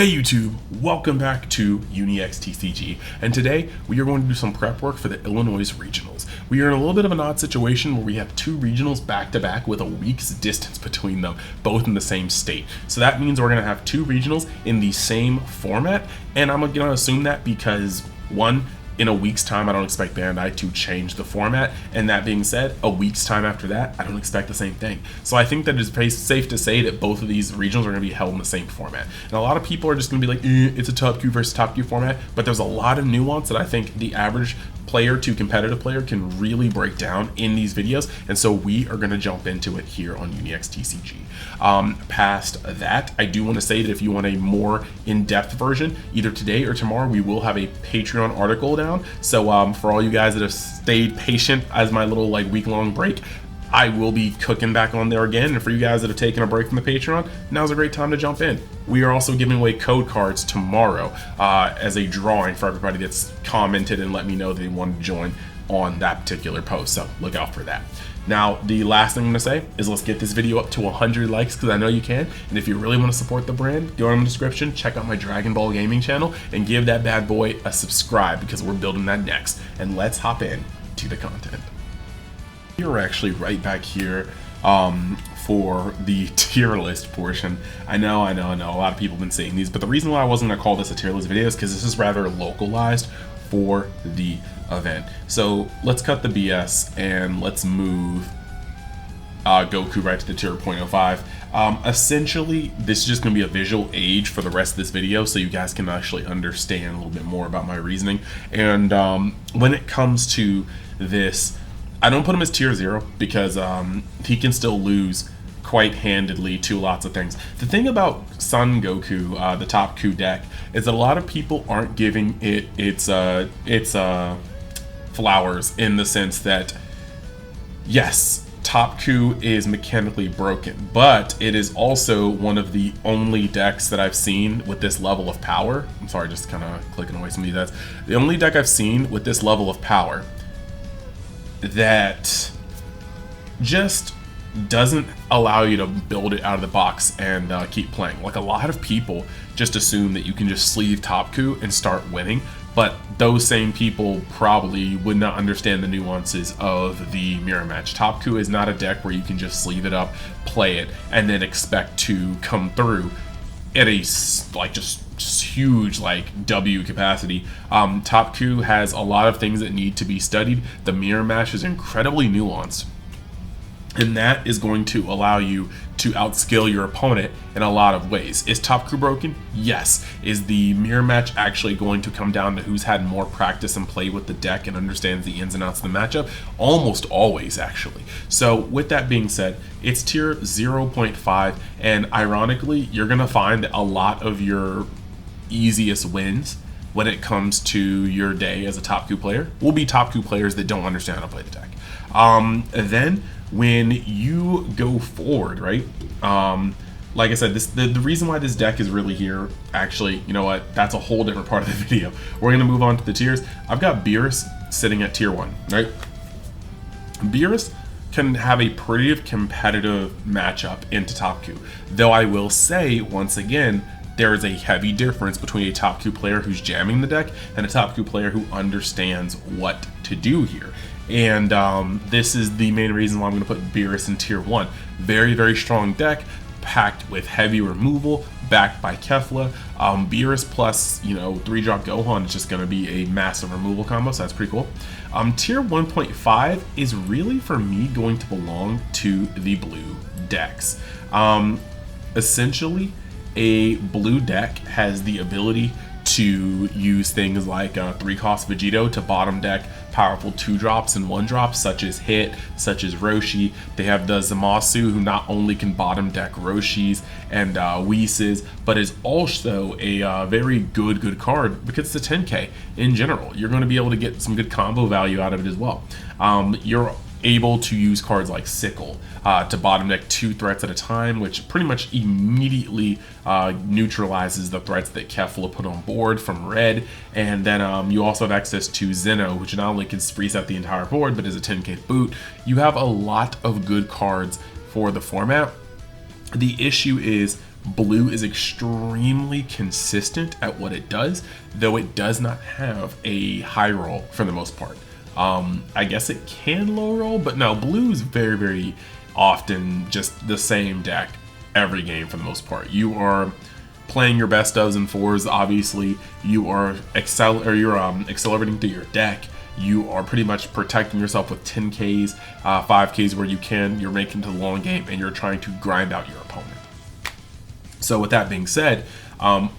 Hey YouTube, welcome back to UniXTCG, and today we are going to do some prep work for the Illinois regionals. We are in a little bit of an odd situation where we have two regionals back to back with a week's distance between them, both in the same state. So that means we're going to have two regionals in the same format, and I'm going to assume that because one, in a week's time, I don't expect Bandai to change the format, and that being said, a week's time after that, I don't expect the same thing. So I think that it's safe to say that both of these regionals are going to be held in the same format. And a lot of people are just going to be like, it's a top queue versus top queue format, but there's a lot of nuance that I think the average player to competitive player can really break down in these videos, and so we are going to jump into it here on UniXTCG. Past that, I do want to say that if you want a more in-depth version, either today or tomorrow, we will have a Patreon article down. So for all you guys that have stayed patient as my little week-long break, I will be cooking back on there again. And for you guys that have taken a break from the Patreon, now's a great time to jump in. We are also giving away code cards tomorrow as a drawing for everybody that's commented and let me know they want to join on that particular post. So look out for that. Now, the last thing I'm going to say is let's get this video up to 100 likes because I know you can. And if you really want to support the brand, go in the description, check out my Dragon Ball Gaming channel, and give that bad boy a subscribe because we're building that next. And let's hop in to the content. We're actually right back here for the tier list portion. I know, a lot of people have been saying these, but the reason why I wasn't going to call this a tier list video is because this is rather localized for the event. So let's cut the BS and let's move Goku right to the tier 0.05. Essentially, this is just going to be a visual aid for the rest of this video so you guys can actually understand a little bit more about my reasoning. And when it comes to this, I don't put him as tier 0 because he can still lose quite handedly to lots of things. The thing about Son Goku, the top Q deck, is that a lot of people aren't giving it its flowers in the sense that, yes, top Q is mechanically broken, but it is also one of the only decks that I've seen with this level of power. I'm sorry, just kind of clicking away some of these decks. The only deck I've seen with this level of power that just doesn't allow you to build it out of the box and keep playing. Like, a lot of people just assume that you can just sleeve top coup and start winning, but those same people probably would not understand the nuances of the mirror match. Top coup is not a deck where you can just sleeve it up, play it, and then expect to come through at a just huge W capacity. Top Q has a lot of things that need to be studied. The mirror match is incredibly nuanced, and that is going to allow you to outskill your opponent in a lot of ways. Is top Q broken? Yes. Is the mirror match actually going to come down to who's had more practice and play with the deck and understands the ins and outs of the matchup? Almost always, actually. So with that being said, it's tier 0.5, and ironically, you're going to find that a lot of your easiest wins when it comes to your day as a top Q player will be top Q players that don't understand how to play the deck. Then when you go forward, right, like I said, the reason why this deck is really here, actually, you know what, that's a whole different part of the video. We're gonna move on to the tiers. I've got Beerus sitting at tier 1, right? Beerus can have a pretty competitive matchup into top Q, though I will say, once again, there is a heavy difference between a top Q player who's jamming the deck and a top Q player who understands what to do here. And this is the main reason why I'm going to put Beerus in tier 1. Very, very strong deck, packed with heavy removal, backed by Kefla. Beerus plus, 3-drop Gohan is just going to be a massive removal combo, so that's pretty cool. Tier 1.5 is really, for me, going to belong to the blue decks. Essentially, a blue deck has the ability to use things like 3-cost Vegito to bottom deck powerful 2-drops and 1-drops, such as Hit, such as Roshi. They have the Zamasu, who not only can bottom deck Roshis and Whis, but is also a very good card because it's a 10k in general. You're going to be able to get some good combo value out of it as well. You're able to use cards like Sickle to bottom deck 2 threats at a time, which pretty much immediately neutralizes the threats that Kefla put on board from red. And then you also have access to Zeno, which not only can reset the entire board, but is a 10k boot. You have a lot of good cards for the format. The issue is Blue is extremely consistent at what it does, though it does not have a high roll for the most part. I guess it can low roll, but no, blue is very, very often just the same deck every game for the most part. You are playing your best ofs and fours, obviously. You are accelerating through your deck. You are pretty much protecting yourself with 10Ks, 5Ks where you can. You're making to the long game, and you're trying to grind out your opponent. So with that being said,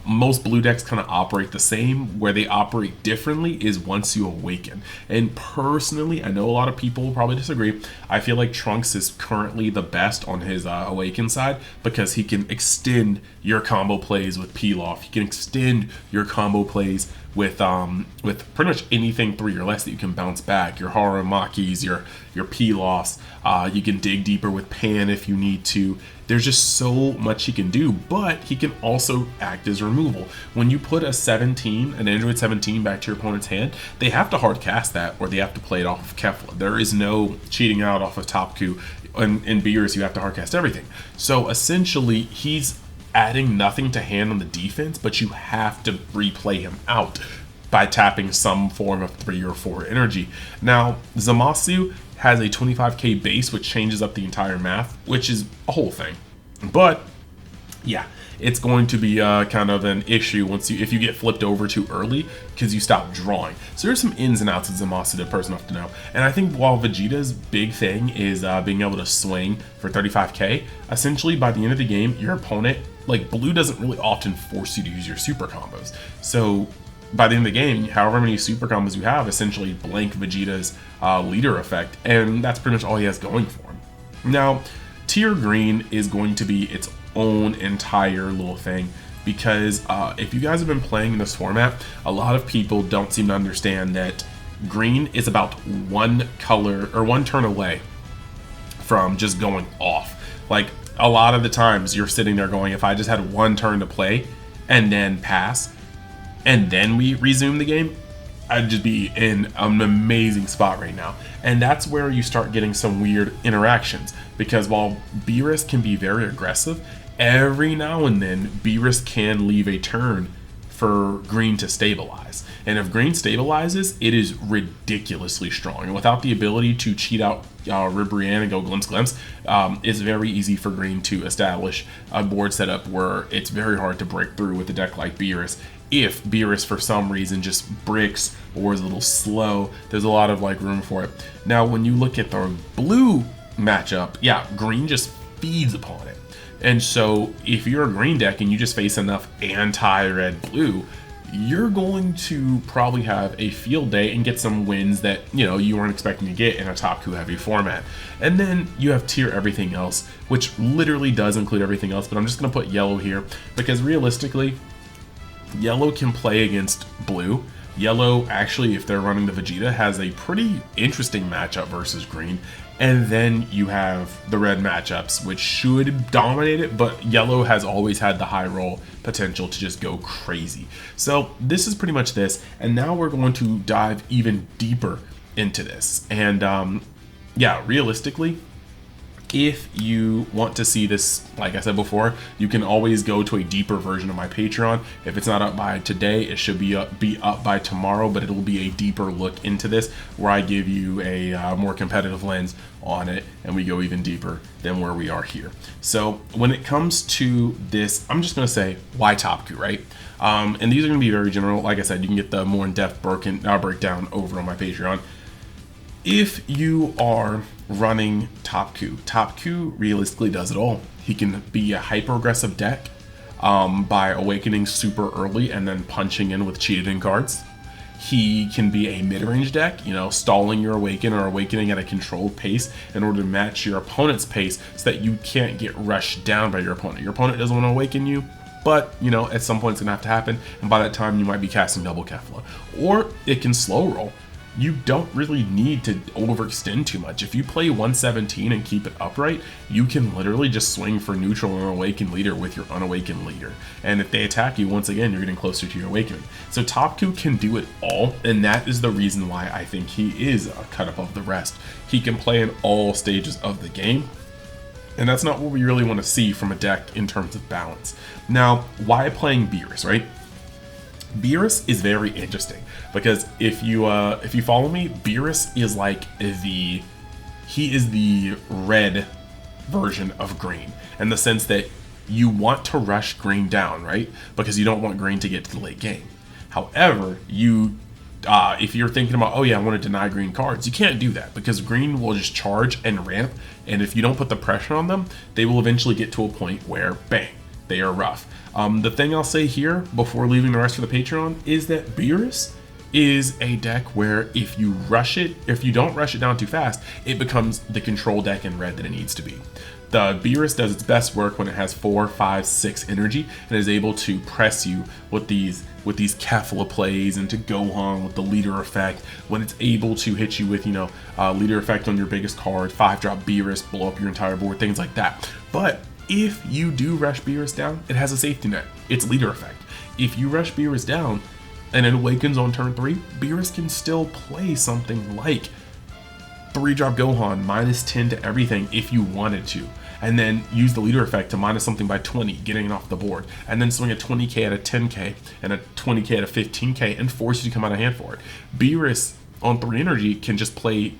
most blue decks kind of operate the same. Where they operate differently is once you awaken. And personally, I know a lot of people will probably disagree. I feel like Trunks is currently the best on his awaken side because he can extend your combo plays with peel off. He can extend your combo plays with pretty much anything 3 or less that you can bounce back. Your Haramakis, your peel offs. You can dig deeper with Pan if you need to. There's just so much he can do, but he can also act as removal. When you put an Android 17 back to your opponent's hand, they have to hard cast that or they have to play it off of Kefla. There is no cheating out off of Top Coup. In Beerus, you have to hard cast everything. So essentially, he's adding nothing to hand on the defense, but you have to replay him out by tapping some form of 3 or 4 energy. Now, Zamasu has a 25k base, which changes up the entire math, which is a whole thing. But yeah, it's going to be kind of an issue if you get flipped over too early because you stop drawing. So there's some ins and outs of Zamasu that a person have to know. And I think while Vegeta's big thing is being able to swing for 35k, essentially by the end of the game, your opponent, like blue doesn't really often force you to use your super combos. So by the end of the game, however many super combos you have, essentially blank Vegeta's leader effect, and that's pretty much all he has going for him. Now, tier green is going to be its own entire little thing because if you guys have been playing this format, a lot of people don't seem to understand that green is about one turn away from just going off. Like a lot of the times you're sitting there going, if I just had one turn to play and then pass and then we resume the game, I'd just be in an amazing spot right now. And that's where you start getting some weird interactions because while Beerus can be very aggressive, every now and then Beerus can leave a turn for green to stabilize. And if green stabilizes, it is ridiculously strong. And without the ability to cheat out Ribrianne and go glimpse, it's very easy for green to establish a board setup where it's very hard to break through with a deck like Beerus. If Beerus for some reason just bricks or is a little slow, there's a lot of like room for it. Now, when you look at the blue matchup, yeah, green just feeds upon it. And so if you're a green deck and you just face enough anti-red blue, you're going to probably have a field day and get some wins that, you know, you weren't expecting to get in a top coup heavy format. And then you have tier everything else, which literally does include everything else, but I'm just going to put yellow here because realistically, yellow can play against blue. Yellow, actually, if they're running the Vegeta, has a pretty interesting matchup versus green. And then you have the red matchups, which should dominate it, but yellow has always had the high roll potential to just go crazy. So this is pretty much this. And now we're going to dive even deeper into this. And yeah, realistically, if you want to see this, like I said before, you can always go to a deeper version of my Patreon. If it's not up by today, it should be up by tomorrow, but it'll be a deeper look into this where I give you a more competitive lens on it and we go even deeper than where we are here. So when it comes to this, I'm just going to say why Top Coup, right? And these are going to be very general. Like I said, you can get the more in-depth breakdown over on my Patreon. If you are running Top Coup realistically does it all. He can be a hyper-aggressive deck by awakening super early and then punching in with cheated in cards. He can be a mid-range deck, you know, stalling your awaken or awakening at a controlled pace in order to match your opponent's pace so that you can't get rushed down by your opponent. Your opponent doesn't want to awaken you, but, you know, at some point it's going to have to happen, and by that time you might be casting double Kefla. Or it can slow roll. You don't really need to overextend too much. If you play 117 and keep it upright, you can literally just swing for neutral and awakened leader with your unawakened leader. And if they attack you, once again, you're getting closer to your awakening. So Top Coup can do it all, and that is the reason why I think he is a cut above the rest. He can play in all stages of the game, And that's not what we really want to see from a deck in terms of balance. Now, why playing Beerus, right? Beerus is very interesting because if you follow me, Beerus is like he is the red version of green in the sense that you want to rush green down, right? Because you don't want green to get to the late game. However, if you're thinking about, oh yeah, I want to deny green cards, you can't do that because green will just charge and ramp, and if you don't put the pressure on them, they will eventually get to a point where bang, they are rough. The thing I'll say here before leaving the rest for the Patreon is that Beerus is a deck where if you don't rush it down too fast, it becomes the control deck in red that it needs to be. The Beerus does its best work when it has 4, 5, 6 energy and is able to press you with these Kefla plays and to Gohan with the leader effect, when it's able to hit you with, leader effect on your biggest card, 5-drop Beerus, blow up your entire board, things like that. But if you do rush Beerus down, it has a safety net. It's leader effect. If you rush Beerus down and it awakens on turn 3, Beerus can still play something like 3-drop Gohan, -10 to everything if you wanted to, and then use the leader effect to minus something by 20, getting it off the board, and then swing a 20k at a 10k and a 20k at a 15k and force you to come out of hand for it. Beerus on 3 energy can just play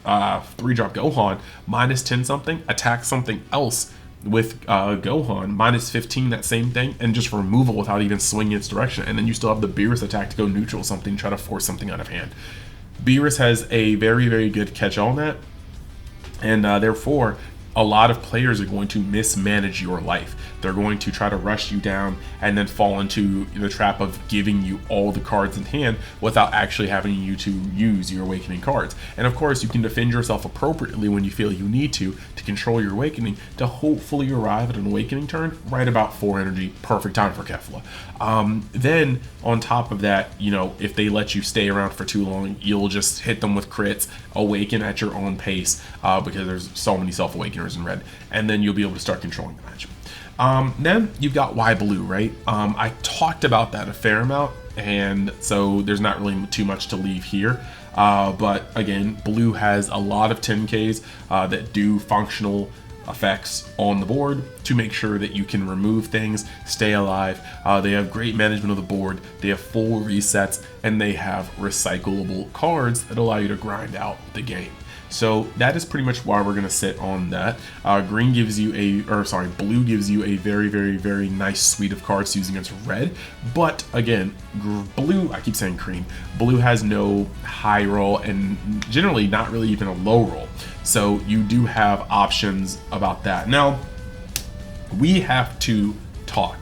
3-drop Gohan, -10 something, attack something else with Gohan, -15 that same thing, and just removal without even swinging its direction, and then you still have the Beerus attack to go neutral something, try to force something out of hand. Beerus has a very, very good catch-all net, and therefore a lot of players are going to mismanage your life. They're going to try to rush you down and then fall into the trap of giving you all the cards in hand without actually having you to use your awakening cards. And of course, you can defend yourself appropriately when you feel you need to control your awakening to hopefully arrive at an awakening turn right about 4 energy, perfect time for Kefla. Then on top of that, if they let you stay around for too long, you'll just hit them with crits, awaken at your own pace, because there's so many self-awakeners in red, and then you'll be able to start controlling the match. Then you've got why blue, right? I talked about that a fair amount, and so there's not really too much to leave here. But again, blue has a lot of 10Ks that do functional effects on the board to make sure that you can remove things, stay alive. They have great management of the board, they have full resets, and they have recyclable cards that allow you to grind out the game. So that is pretty much why we're going to sit on that. Blue gives you a very, very, very nice suite of cards to use against red. But again, blue, I keep saying green, blue has no high roll and generally not really even a low roll. So you do have options about that. Now, we have to talk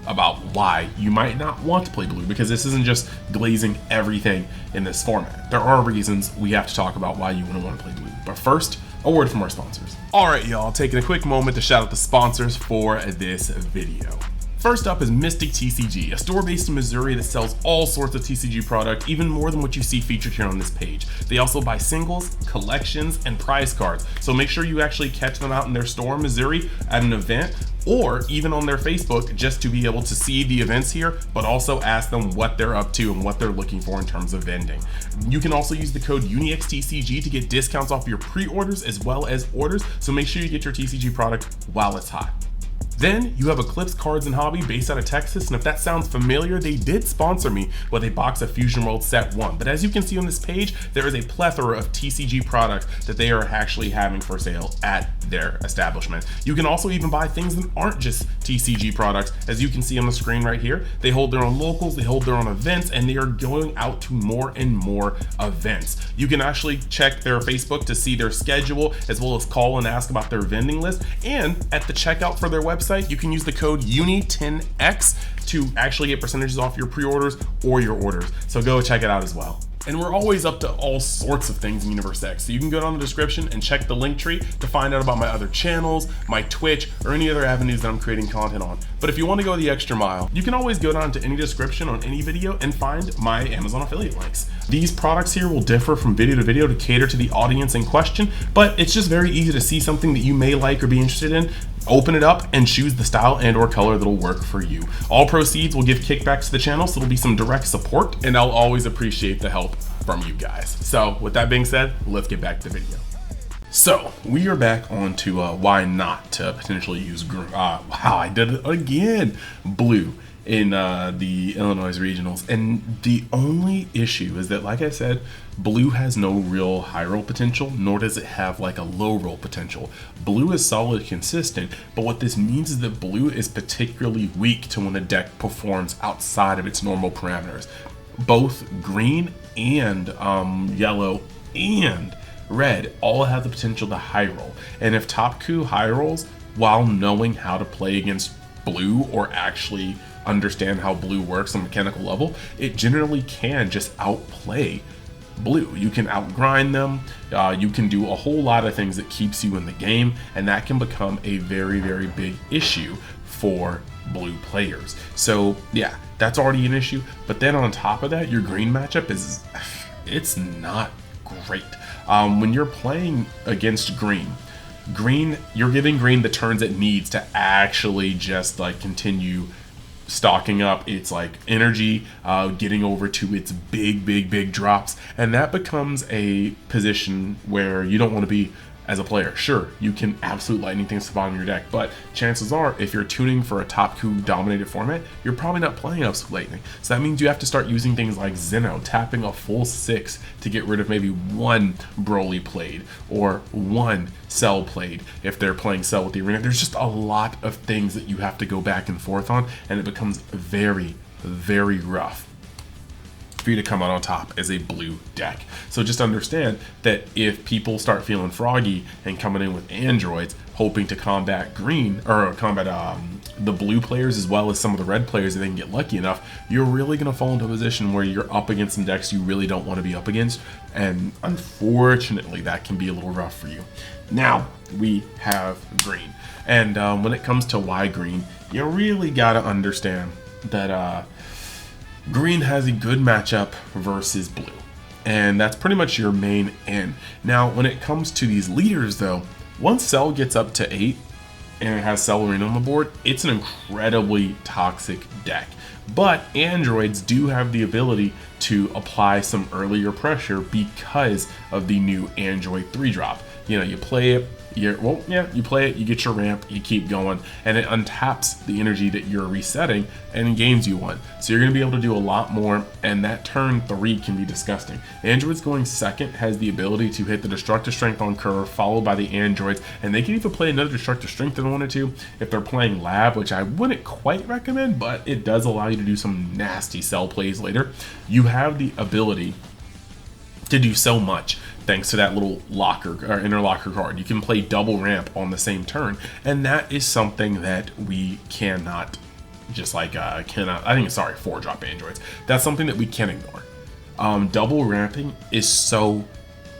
about why you might not want to play blue, because this isn't just glazing everything in this format. There are reasons we have to talk about why you wouldn't want to play blue. But first, a word from our sponsors. All right, y'all, taking a quick moment to shout out the sponsors for this video. First up is Mystic TCG, a store based in Missouri that sells all sorts of TCG product, even more than what you see featured here on this page. They also buy singles, collections, and prize cards, so make sure you actually catch them out in their store in Missouri at an event, or even on their Facebook, just to be able to see the events here, but also ask them what they're up to and what they're looking for in terms of vending. You can also use the code UNIXTCG to get discounts off your pre-orders as well as orders, so make sure you get your TCG product while it's hot. Then you have Eclipse Cards and Hobby based out of Texas, and if that sounds familiar, they did sponsor me with a box of Fusion World Set 1. But as you can see on this page, there is a plethora of TCG products that they are actually having for sale at their establishment. You can also even buy things that aren't just TCG products. As you can see on the screen right here, they hold their own locals, they hold their own events, and they are going out to more and more events. You can actually check their Facebook to see their schedule, as well as call and ask about their vending list. And at the checkout for their website, you can use the code UNI10X to actually get percentages off your pre-orders or your orders. So go check it out as well. And we're always up to all sorts of things in Universe X, so you can go down the description and check the link tree to find out about my other channels, my Twitch, or any other avenues that I'm creating content on. But if you want to go the extra mile, you can always go down to any description on any video and find my Amazon affiliate links. These products here will differ from video to video to cater to the audience in question, but it's just very easy to see something that you may like or be interested in, open it up, and choose the style and or color that'll work for you. All proceeds will give kickbacks to the channel, so there'll be some direct support, and I'll always appreciate the help from you guys. So with that being said, let's get back to the video. So we are back on to why not to potentially use wow, I did it again, blue in the Illinois regionals. And the only issue is that, like I said, blue has no real high roll potential, nor does it have like a low roll potential. Blue is solid consistent, but what this means is that blue is particularly weak to when a deck performs outside of its normal parameters. Both green and yellow and red all have the potential to high roll, and if top coup high rolls while knowing how to play against blue or actually understand how blue works on a mechanical level, it generally can just outplay blue. You can outgrind them, you can do a whole lot of things that keeps you in the game, and that can become a very, very big issue for blue players. So yeah, that's already an issue, but then on top of that, your green matchup it's not great. When you're playing against green, you're giving green the turns it needs to actually just like continue stocking up its like energy, getting over to its big drops, and that becomes a position where you don't want to be as a player. Sure, you can absolute lightning things to the bottom of your deck, but chances are, if you're tuning for a top coup dominated format, you're probably not playing absolute lightning. So that means you have to start using things like Zeno, tapping a full 6 to get rid of maybe one Broly played or one Cell played if they're playing Cell with the arena. There's just a lot of things that you have to go back and forth on, and it becomes very, very rough for you to come out on top as a blue deck. So just understand that if people start feeling froggy and coming in with androids hoping to combat green or combat the blue players as well as some of the red players, if they can get lucky enough, you're really going to fall into a position where you're up against some decks you really don't want to be up against, and unfortunately that can be a little rough for you. Now we have green, and when it comes to why green, you really got to understand that green has a good matchup versus blue, and that's pretty much your main in. Now, when it comes to these leaders, though, once Cell gets up to 8 and it has Cell Arena on the board, it's an incredibly toxic deck. But androids do have the ability to apply some earlier pressure because of the new Android 3-drop. You know, you play it, you play it, you get your ramp, you keep going, and it untaps the energy that you're resetting and gains you one. So you're going to be able to do a lot more, and that turn 3 can be disgusting. Androids going second has the ability to hit the Destructive Strength on curve, followed by the androids, and they can even play another Destructive Strength if they wanted to. If they're playing Lab, which I wouldn't quite recommend, but it does allow you to do some nasty Cell plays later, you have the ability to do so much thanks to that little locker or inner locker card. You can play double ramp on the same turn, and that is something that we cannot just like I think 4-drop androids. That's something that we can't ignore. Double ramping is so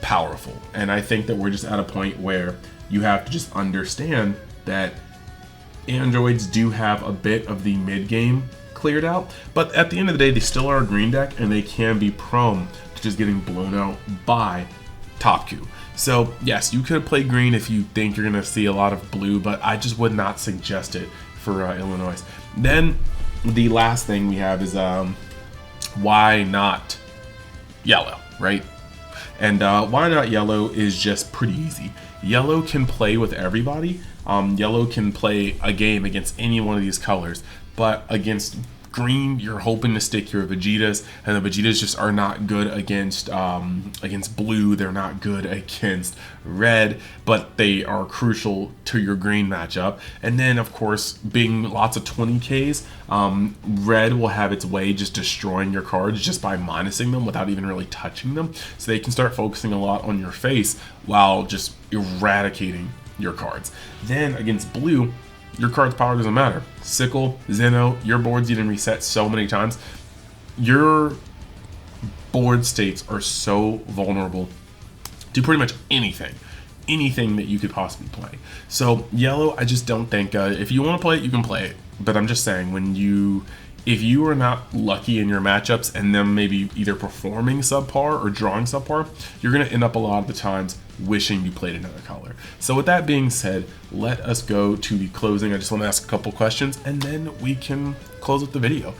powerful, and I think that we're just at a point where you have to just understand that androids do have a bit of the mid game cleared out, but at the end of the day, they still are a green deck, and they can be prone to just getting blown out by top coup. So yes, you could play green if you think you're going to see a lot of blue, but I just would not suggest it for Illinois. Then the last thing we have is why not yellow, right? And why not yellow is just pretty easy. Yellow can play with everybody. Yellow can play a game against any one of these colors, but against green, you're hoping to stick your Vegetas, and the Vegetas just are not good against blue. They're not good against red, but they are crucial to your green matchup. And then, of course, being lots of 20Ks, red will have its way just destroying your cards just by minusing them without even really touching them. So they can start focusing a lot on your face while just eradicating your cards. Then against blue, your card's power doesn't matter. Sickle, Zeno, your board's getting reset so many times. Your board states are so vulnerable to pretty much anything that you could possibly play. So yellow, I just don't think, if you want to play it, you can play it. But I'm just saying, if you are not lucky in your matchups and them maybe either performing subpar or drawing subpar, you're going to end up a lot of the times wishing you played another color. So with that being said, let us go to the closing. I just want to ask a couple questions, and then we can close with the video.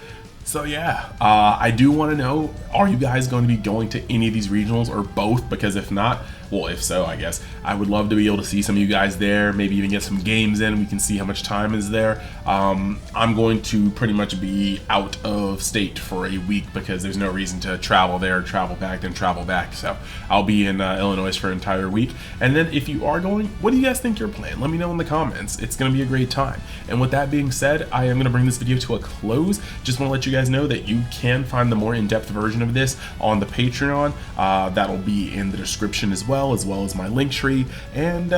So yeah, I do want to know, are you guys going to be going to any of these regionals or both? Because if not, Well, if so, I guess I would love to be able to see some of you guys there, maybe even get some games in. We can see how much time is there. I'm going to pretty much be out of state for a week because there's no reason to travel there, travel back, then travel back. So I'll be in Illinois for an entire week. And then if you are going, what do you guys think your plan? Let me know in the comments. It's going to be a great time. And with that being said, I am going to bring this video to a close. Just want to let you guys know that you can find the more in-depth version of this on the Patreon. That'll be in the description as well as my link tree. And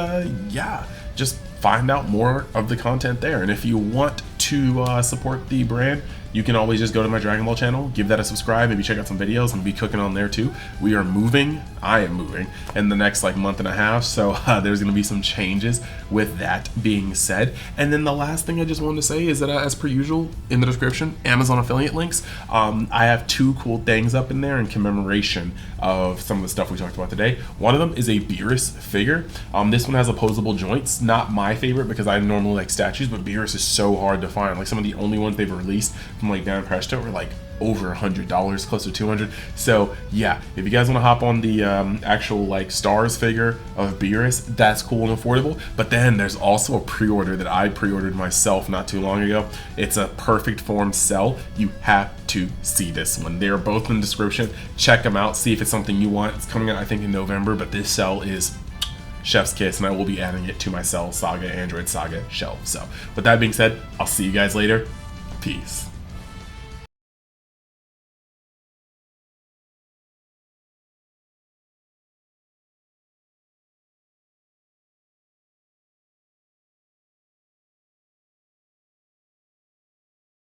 yeah, just find out more of the content there. And if you want to support the brand, you can always just go to my Dragon Ball channel, give that a subscribe, maybe check out some videos, and be cooking on there too. We are moving, I am moving, in the next like month and a half, so there's going to be some changes with that being said. And then the last thing I just wanted to say is that as per usual, in the description, Amazon affiliate links. I have 2 cool things up in there in commemoration of some of the stuff we talked about today. One of them is a Beerus figure. This one has opposable joints, not my favorite because I normally like statues, but Beerus is so hard to find. Like some of the only ones they've released from like down Presto were like over $100, close to $200. So yeah, if you guys want to hop on the actual like stars figure of Beerus, that's cool and affordable. But then there's also a pre-order that I pre-ordered myself not too long ago. It's a perfect form cell. You have to see this one. They're both in the description. Check them out, see if it's something you want. It's coming out I think in November, but this cell is chef's kiss, and I will be adding it to my Cell Saga Android Saga shelf. So with that being said, I'll see you guys later. Peace.